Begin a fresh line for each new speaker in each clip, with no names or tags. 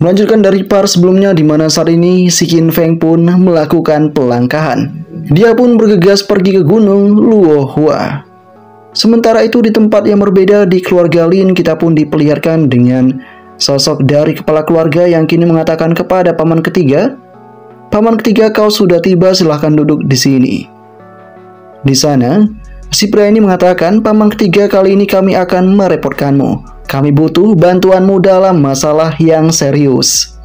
Melanjutkan dari part sebelumnya di mana saat ini si Qin Feng pun melakukan pelangkahan. Dia pun bergegas pergi ke gunung Luohua. Sementara itu di tempat yang berbeda di keluarga Lin, kita pun diperlihatkan dengan sosok dari kepala keluarga yang kini mengatakan kepada paman ketiga, "Paman ketiga, kau sudah tiba, silahkan duduk di sini." Di sana, si pria ini mengatakan, "Paman ketiga, kali ini kami akan merepotkanmu. Kami butuh bantuanmu dalam masalah yang serius."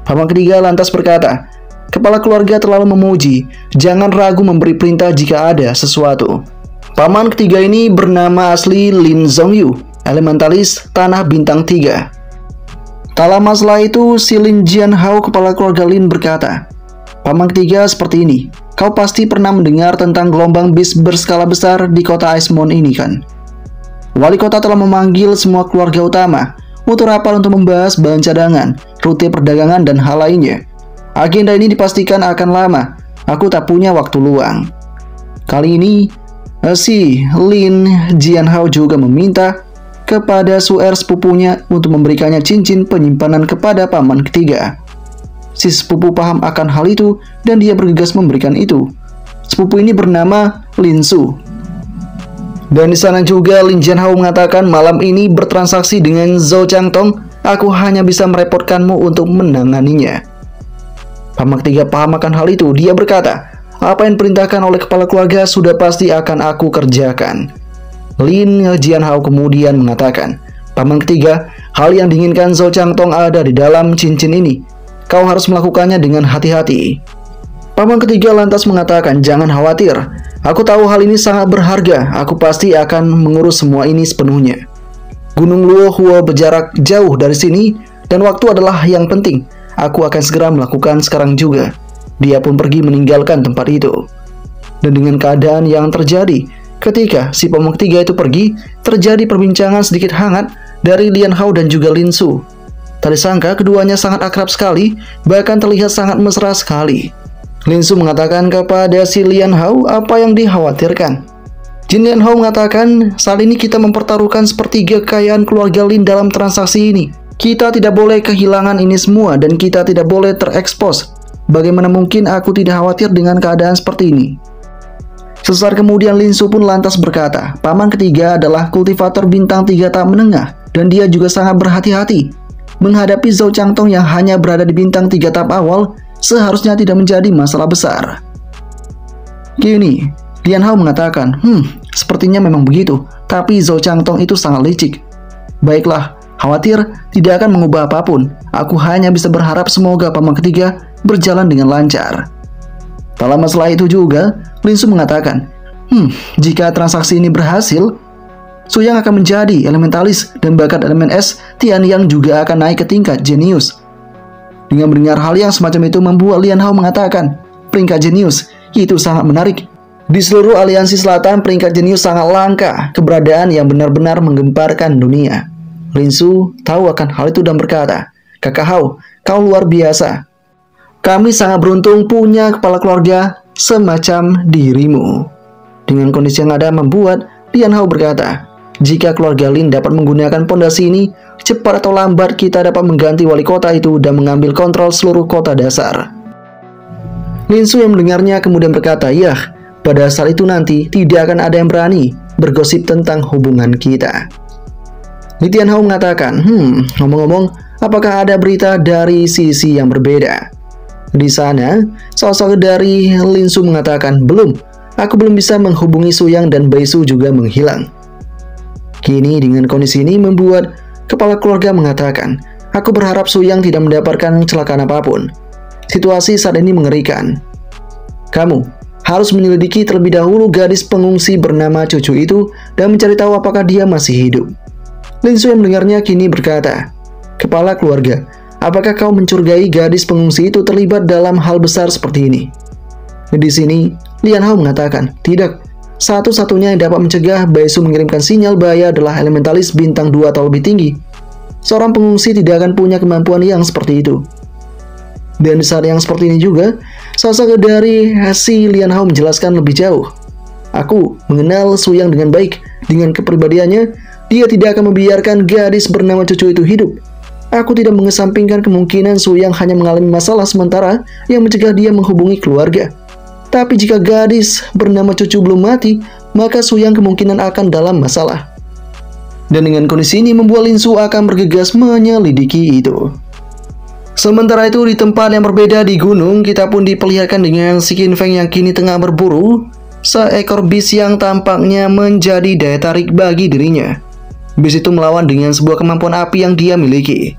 Paman ketiga lantas berkata, "Kepala keluarga terlalu memuji, jangan ragu memberi perintah jika ada sesuatu." Paman ketiga ini bernama asli Lin Zhongyu, elementalis tanah bintang 3. Tak lama setelah itu, si Lin Jianhao, kepala keluarga Lin, berkata, "Paman ketiga, seperti ini. Kau pasti pernah mendengar tentang gelombang bis berskala besar di kota Aismon ini kan? Wali kota telah memanggil semua keluarga utama untuk rapat untuk membahas bahan cadangan, rute perdagangan, dan hal lainnya. Agenda ini dipastikan akan lama. Aku tak punya waktu luang." Kali ini, si Lin Jianhao juga meminta kepada Su'er sepupunya untuk memberikannya cincin penyimpanan kepada paman ketiga. Si sepupu paham akan hal itu dan dia bergegas memberikan itu. Sepupu ini bernama Lin Su. Dan di sana juga Lin Jianhao mengatakan, "Malam ini bertransaksi dengan Zhou Changtong, aku hanya bisa merepotkanmu untuk menanganinya." Paman ketiga paham akan hal itu. Dia berkata, "Apa yang diperintahkan oleh kepala keluarga sudah pasti akan aku kerjakan." Lin Jianhao kemudian mengatakan, "Paman ketiga, hal yang diinginkan Zhou Changtong ada di dalam cincin ini. Kau harus melakukannya dengan hati-hati." Paman ketiga lantas mengatakan, "Jangan khawatir. Aku tahu hal ini sangat berharga. Aku pasti akan mengurus semua ini sepenuhnya. Gunung Luohua berjarak jauh dari sini dan waktu adalah yang penting. Aku akan segera melakukan sekarang juga." Dia pun pergi meninggalkan tempat itu. Dan dengan keadaan yang terjadi, ketika si paman ketiga itu pergi, terjadi perbincangan sedikit hangat dari Lian Hao dan juga Lin Su. Tak disangka keduanya sangat akrab sekali, bahkan terlihat sangat mesra sekali. Lin Su mengatakan kepada si Lian Hao apa yang dikhawatirkan. Jin Lian Hao mengatakan, "Saat ini kita mempertaruhkan sepertiga kekayaan keluarga Lin dalam transaksi ini. Kita tidak boleh kehilangan ini semua dan kita tidak boleh terekspos. Bagaimana mungkin aku tidak khawatir dengan keadaan seperti ini?" Sesaat kemudian Lin Su pun lantas berkata, "Paman ketiga adalah kultivator bintang 3 tahap menengah dan dia juga sangat berhati-hati. Menghadapi Zhou Changtong yang hanya berada di bintang 3 tahap awal seharusnya tidak menjadi masalah besar." Kini, Lian Hao mengatakan, "Sepertinya memang begitu, tapi Zhou Changtong itu sangat licik. Baiklah, khawatir tidak akan mengubah apapun. Aku hanya bisa berharap semoga paman ketiga berjalan dengan lancar." Tak lama setelah itu juga, Lin Su mengatakan, "Jika transaksi ini berhasil, Su Yang akan menjadi elementalis dan bakat elemen es, Tian Yang juga akan naik ke tingkat jenius." Dengan mendengar hal yang semacam itu membuat Lian Hao mengatakan, "Peringkat jenius, itu sangat menarik. Di seluruh aliansi selatan, peringkat jenius sangat langka, keberadaan yang benar-benar menggemparkan dunia." Lin Su tahu akan hal itu dan berkata, "Kakak Hao, kau luar biasa. Kami sangat beruntung punya kepala keluarga semacam dirimu." Dengan kondisi yang ada membuat Lian Hao berkata, "Jika keluarga Lin dapat menggunakan pondasi ini, cepat atau lambat kita dapat mengganti wali kota itu dan mengambil kontrol seluruh kota dasar." Lin Su yang mendengarnya kemudian berkata, "Yah, pada saat itu nanti tidak akan ada yang berani bergosip tentang hubungan kita." Lian Hao mengatakan, ngomong-ngomong, apakah ada berita dari sisi yang berbeda?" Di sana, sosok dari Lin Su mengatakan, "Belum, aku belum bisa menghubungi Su Yang dan Bai Su juga menghilang." Kini dengan kondisi ini membuat kepala keluarga mengatakan, "Aku berharap Su Yang tidak mendapatkan kecelakaan apapun. Situasi saat ini mengerikan. Kamu harus menyelidiki terlebih dahulu gadis pengungsi bernama Cucu itu dan mencari tahu apakah dia masih hidup." Lin Su yang mendengarnya kini berkata, "Kepala keluarga, apakah kau mencurigai gadis pengungsi itu terlibat dalam hal besar seperti ini?" Di sini, Lian Hao mengatakan, "Tidak. Satu-satunya yang dapat mencegah Bai Su mengirimkan sinyal bahaya adalah elementalis bintang 2 atau lebih tinggi. Seorang pengungsi tidak akan punya kemampuan yang seperti itu." Dan di saat yang seperti ini juga, sosok dari si Lian Hao menjelaskan lebih jauh, "Aku mengenal Su Yang dengan baik. Dengan kepribadiannya, dia tidak akan membiarkan gadis bernama Cucu itu hidup. Aku tidak mengesampingkan kemungkinan Su Yang hanya mengalami masalah sementara yang mencegah dia menghubungi keluarga. Tapi jika gadis bernama Cucu belum mati, maka Su Yang kemungkinan akan dalam masalah. Dan dengan kondisi ini membuat Lin Su akan bergegas menyelidiki itu. Sementara itu di tempat yang berbeda di gunung, kita pun diperlihatkan dengan si Qin Feng yang kini tengah berburu seekor bis yang tampaknya menjadi daya tarik bagi dirinya. Bis itu melawan dengan sebuah kemampuan api yang dia miliki.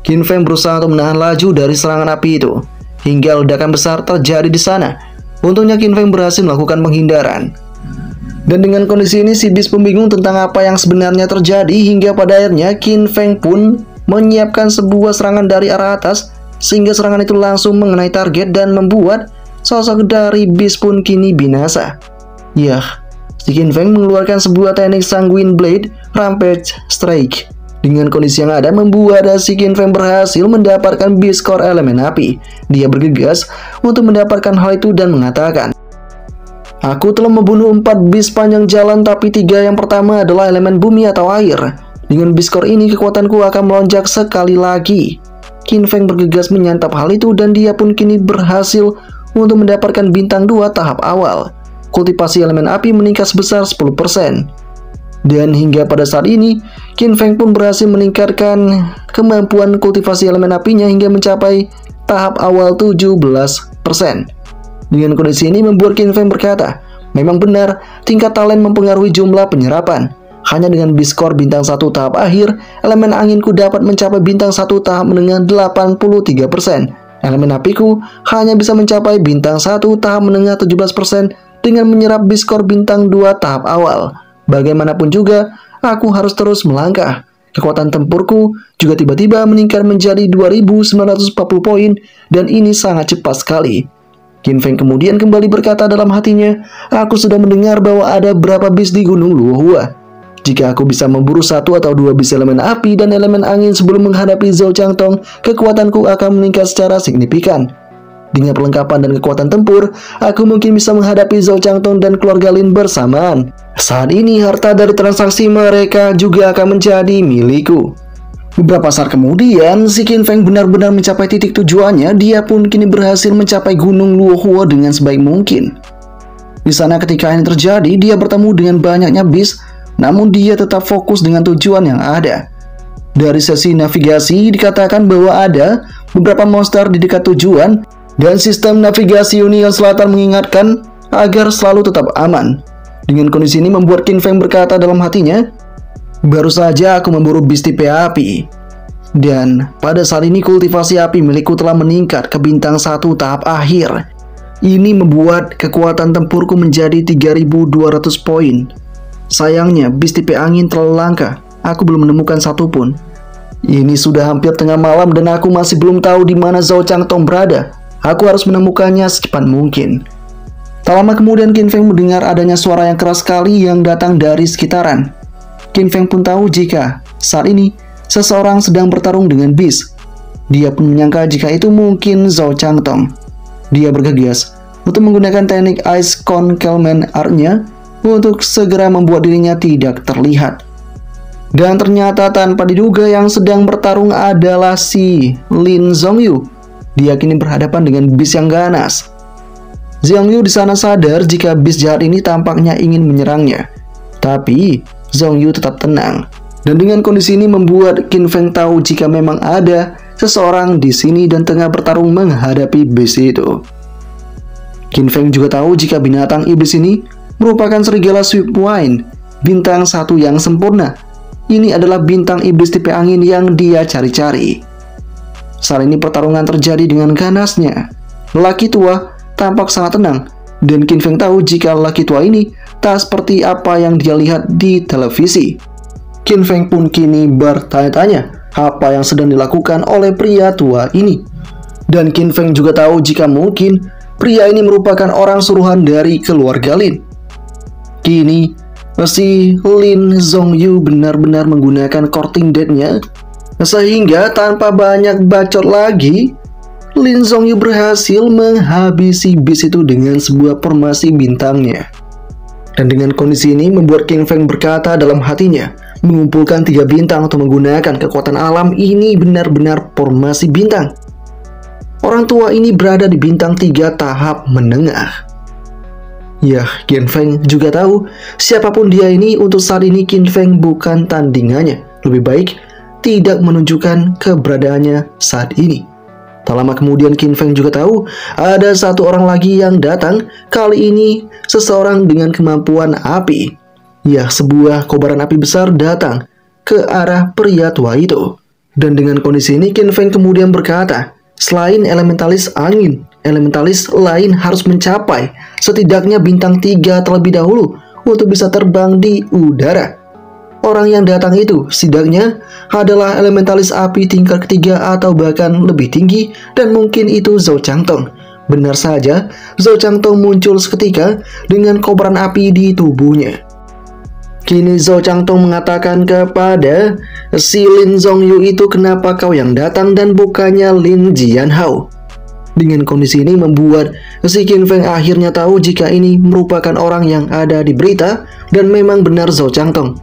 Qin Feng berusaha untuk menahan laju dari serangan api itu, hingga ledakan besar terjadi di sana. Untungnya Qin Feng berhasil melakukan penghindaran. Dan dengan kondisi ini si bis pun bingung tentang apa yang sebenarnya terjadi, hingga pada akhirnya Qin Feng pun menyiapkan sebuah serangan dari arah atas, sehingga serangan itu langsung mengenai target dan membuat sosok dari bis pun kini binasa. Yah, si Qin Feng mengeluarkan sebuah teknik Sanguine Blade Rampage Strike. Dengan kondisi yang ada membuat si Qin Feng berhasil mendapatkan bis core elemen api. Dia bergegas untuk mendapatkan hal itu dan mengatakan, "Aku telah membunuh 4 bis panjang jalan, tapi 3 yang pertama adalah elemen bumi atau air. Dengan bis core ini kekuatanku akan melonjak sekali lagi." Qin Feng bergegas menyantap hal itu dan dia pun kini berhasil untuk mendapatkan bintang 2 tahap awal. Kultivasi elemen api meningkat sebesar 10%. Dan hingga pada saat ini, Qin Feng pun berhasil meningkatkan kemampuan kultivasi elemen apinya hingga mencapai tahap awal 17%. Dengan kondisi ini membuat Qin Feng berkata, memang benar tingkat talent mempengaruhi jumlah penyerapan. Hanya dengan bis core bintang 1 tahap akhir, elemen anginku dapat mencapai bintang 1 tahap menengah 83%. Elemen apiku hanya bisa mencapai bintang 1 tahap menengah 17% dengan menyerap bis core bintang 2 tahap awal. Bagaimanapun juga, aku harus terus melangkah. Kekuatan tempurku juga tiba-tiba meningkat menjadi 2.940 poin dan ini sangat cepat sekali. Qin Feng kemudian kembali berkata dalam hatinya, aku sudah mendengar bahwa ada berapa bis di Gunung Luohua. Jika aku bisa memburu 1 atau 2 bis elemen api dan elemen angin sebelum menghadapi Zhou Changtong, kekuatanku akan meningkat secara signifikan. Dengan perlengkapan dan kekuatan tempur, aku mungkin bisa menghadapi Zhou Changtong dan keluarga Lin bersamaan. Saat ini harta dari transaksi mereka juga akan menjadi milikku. Beberapa saat kemudian, si Qin Feng benar-benar mencapai titik tujuannya. Dia pun kini berhasil mencapai Gunung Luohua dengan sebaik mungkin. Di sana ketika ini terjadi, dia bertemu dengan banyaknya bis, namun dia tetap fokus dengan tujuan yang ada. Dari sesi navigasi dikatakan bahwa ada beberapa monster di dekat tujuan, dan sistem navigasi Union Selatan mengingatkan agar selalu tetap aman. Dengan kondisi ini membuat Qin Feng berkata dalam hatinya, baru saja aku memburu bis tipe api. Dan pada saat ini kultivasi api milikku telah meningkat ke bintang 1 tahap akhir. Ini membuat kekuatan tempurku menjadi 3.200 poin. Sayangnya bis tipe angin terlalu langka. Aku belum menemukan satupun. Ini sudah hampir tengah malam dan aku masih belum tahu di mana Zhou Changtong berada. Aku harus menemukannya secepat mungkin. Tak lama kemudian Qin Feng mendengar adanya suara yang keras sekali yang datang dari sekitaran. Qin Feng pun tahu jika saat ini seseorang sedang bertarung dengan bis. Dia pun menyangka jika itu mungkin Zhou Changtong. Dia bergegas untuk menggunakan teknik Ice Concealment Art-nya untuk segera membuat dirinya tidak terlihat. Dan ternyata tanpa diduga yang sedang bertarung adalah si Lin Zhongyu. Dia kini berhadapan dengan bis yang ganas. Zhongyu di sana sadar jika bis jahat ini tampaknya ingin menyerangnya. Tapi Zhongyu tetap tenang. Dan dengan kondisi ini membuat Qin Feng tahu jika memang ada seseorang di sini dan tengah bertarung menghadapi bis itu. Qin Feng juga tahu jika binatang iblis ini merupakan serigala Swiftwind, bintang 1 yang sempurna. Ini adalah bintang iblis tipe angin yang dia cari-cari. Saat ini pertarungan terjadi dengan ganasnya. Lelaki tua tampak sangat tenang, dan Qin Feng tahu jika lelaki tua ini tak seperti apa yang dia lihat di televisi. Qin Feng pun kini bertanya-tanya apa yang sedang dilakukan oleh pria tua ini. Dan Qin Feng juga tahu jika mungkin pria ini merupakan orang suruhan dari keluarga Lin. Kini si Lin Zhongyu benar-benar menggunakan courting dead-nya, sehingga tanpa banyak bacot lagi, Lin Zhongyu berhasil menghabisi bis itu dengan sebuah formasi bintangnya. Dan dengan kondisi ini membuat Qin Feng berkata dalam hatinya, Mengumpulkan 3 bintang atau menggunakan kekuatan alam ini benar-benar formasi bintang. Orang tua ini berada di bintang 3 tahap menengah. Ya, Qin Feng juga tahu siapapun dia ini, untuk saat ini Qin Feng bukan tandingannya. Lebih baik tidak menunjukkan keberadaannya saat ini. Tak lama kemudian Qin Feng juga tahu ada satu orang lagi yang datang. Kali ini seseorang dengan kemampuan api. Ya, sebuah kobaran api besar datang ke arah pria tua itu. Dan dengan kondisi ini Qin Feng kemudian berkata, selain elementalis angin, elementalis lain harus mencapai setidaknya bintang 3 terlebih dahulu untuk bisa terbang di udara. Orang yang datang itu setidaknya adalah elementalis api tingkat ketiga atau bahkan lebih tinggi, dan mungkin itu Zhou Changtong. Benar saja, Zhou Changtong muncul seketika dengan kobaran api di tubuhnya. Kini Zhou Changtong mengatakan kepada si Lin Zhongyu itu, kenapa kau yang datang dan bukannya Lin Jianhao? Dengan kondisi ini membuat si Qin Feng akhirnya tahu jika ini merupakan orang yang ada di berita, dan memang benar Zhou Changtong.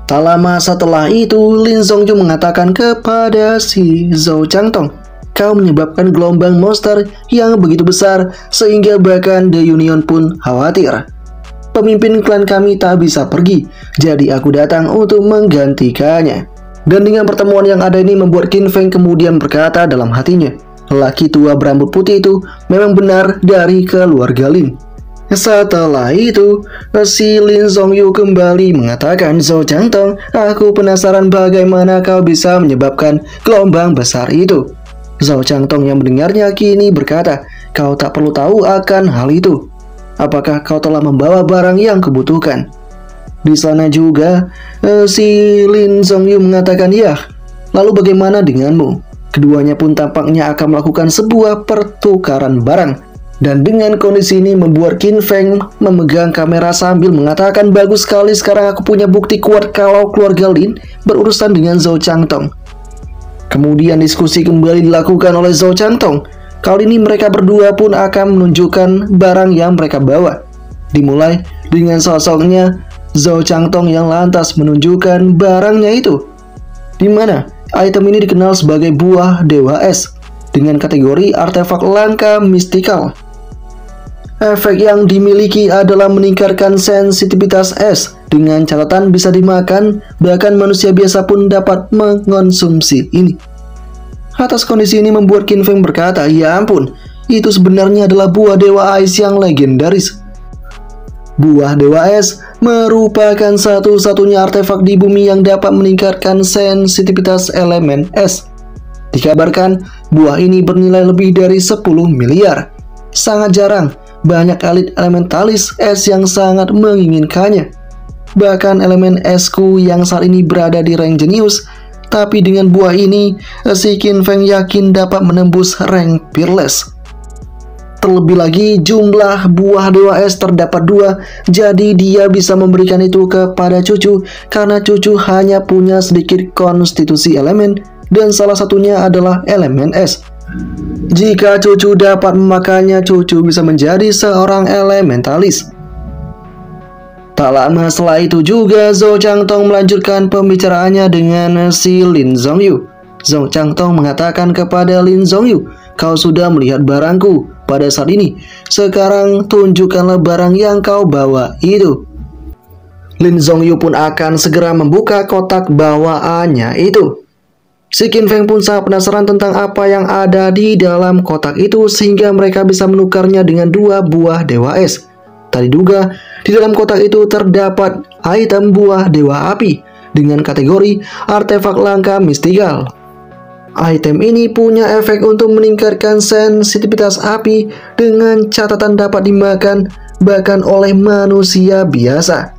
Tak lama setelah itu, Lin Zhongyu mengatakan kepada si Zhou Changtong, kau menyebabkan gelombang monster yang begitu besar sehingga bahkan The Union pun khawatir. Pemimpin klan kami tak bisa pergi, jadi aku datang untuk menggantikannya. Dan dengan pertemuan yang ada ini membuat Qin Feng kemudian berkata dalam hatinya, lelaki tua berambut putih itu memang benar dari keluarga Lin. Setelah itu, si Lin Zhongyu kembali mengatakan, Zhou Changtong, aku penasaran bagaimana kau bisa menyebabkan gelombang besar itu. Zhou Changtong yang mendengarnya kini berkata, kau tak perlu tahu akan hal itu. Apakah kau telah membawa barang yang kubutuhkan? Di sana juga, si Lin Zhongyu mengatakan, ya. Lalu bagaimana denganmu? Keduanya pun tampaknya akan melakukan sebuah pertukaran barang. Dan dengan kondisi ini membuat Qin Feng memegang kamera sambil mengatakan, bagus sekali, sekarang aku punya bukti kuat kalau keluarga Lin berurusan dengan Zhou Changtong. Kemudian diskusi kembali dilakukan oleh Zhou Changtong. Kali ini mereka berdua pun akan menunjukkan barang yang mereka bawa. Dimulai dengan sosoknya Zhou Changtong yang lantas menunjukkan barangnya itu, di mana item ini dikenal sebagai buah Dewa Es dengan kategori artefak langka mistikal. Efek yang dimiliki adalah meningkatkan sensitivitas es, dengan catatan bisa dimakan, bahkan manusia biasa pun dapat mengonsumsi ini. Atas kondisi ini membuat Qin Feng berkata, ya ampun, itu sebenarnya adalah buah Dewa Es yang legendaris. Buah Dewa Es merupakan satu-satunya artefak di bumi yang dapat meningkatkan sensitivitas elemen es. Dikabarkan, buah ini bernilai lebih dari 10 miliar. Sangat jarang, banyak elit elementalis es yang sangat menginginkannya. Bahkan elemen esku yang saat ini berada di rank jenius, tapi dengan buah ini, si Qin Feng yakin dapat menembus rank peerless. Terlebih lagi, jumlah buah Dewa Es terdapat 2, jadi dia bisa memberikan itu kepada cucu, karena cucu hanya punya sedikit konstitusi elemen, dan salah satunya adalah elemen es. Jika cucu dapat memakannya, cucu bisa menjadi seorang elementalis. Tak lama setelah itu juga, Zhou Changtong melanjutkan pembicaraannya dengan si Lin Zhongyu. Zhou Changtong mengatakan kepada Lin Zhongyu, kau sudah melihat barangku pada saat ini. Sekarang tunjukkanlah barang yang kau bawa itu. Lin Zhongyu pun akan segera membuka kotak bawaannya itu. Si Qin Feng pun sangat penasaran tentang apa yang ada di dalam kotak itu, sehingga mereka bisa menukarnya dengan 2 buah Dewa Es. Tadi diduga di dalam kotak itu terdapat item buah Dewa Api dengan kategori artefak langka mistikal. Item ini punya efek untuk meningkatkan sensitivitas api dengan catatan dapat dimakan bahkan oleh manusia biasa.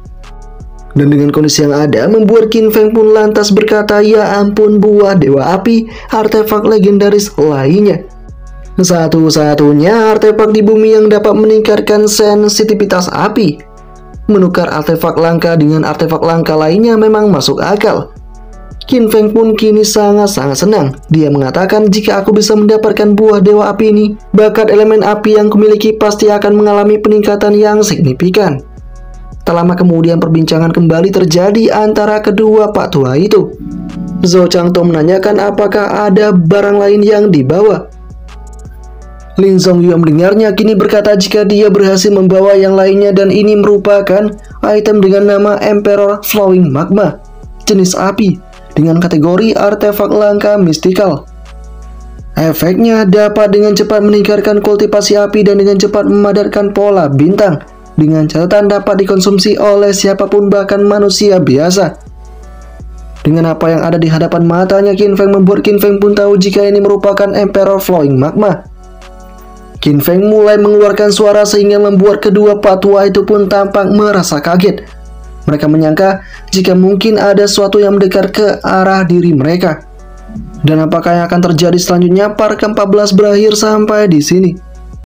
Dan dengan kondisi yang ada membuat Qin Feng pun lantas berkata, ya ampun, buah Dewa Api, artefak legendaris lainnya. Satu-satunya artefak di bumi yang dapat meningkatkan sensitivitas api. Menukar artefak langka dengan artefak langka lainnya memang masuk akal. Qin Feng pun kini sangat-sangat senang. Dia mengatakan, jika aku bisa mendapatkan buah Dewa Api ini, bakat elemen api yang kumiliki pasti akan mengalami peningkatan yang signifikan. Tak lama kemudian perbincangan kembali terjadi antara kedua pak tua itu. Zhou Changtong menanyakan apakah ada barang lain yang dibawa. Lin Zongyue mendengarnya kini berkata jika dia berhasil membawa yang lainnya dan ini merupakan item dengan nama Emperor Flowing Magma, jenis api, dengan kategori artefak langka mistikal. Efeknya dapat dengan cepat meningkatkan kultivasi api dan dengan cepat memadatkan pola bintang. Dengan catatan dapat dikonsumsi oleh siapapun bahkan manusia biasa. Dengan apa yang ada di hadapan matanya, Qin Feng membuat Qin Feng pun tahu jika ini merupakan Emperor Flowing Magma. Qin Feng mulai mengeluarkan suara sehingga membuat kedua pak tua itu pun tampak merasa kaget. Mereka menyangka jika mungkin ada sesuatu yang mendekat ke arah diri mereka. Dan apakah yang akan terjadi selanjutnya? Part ke-14 berakhir sampai di sini.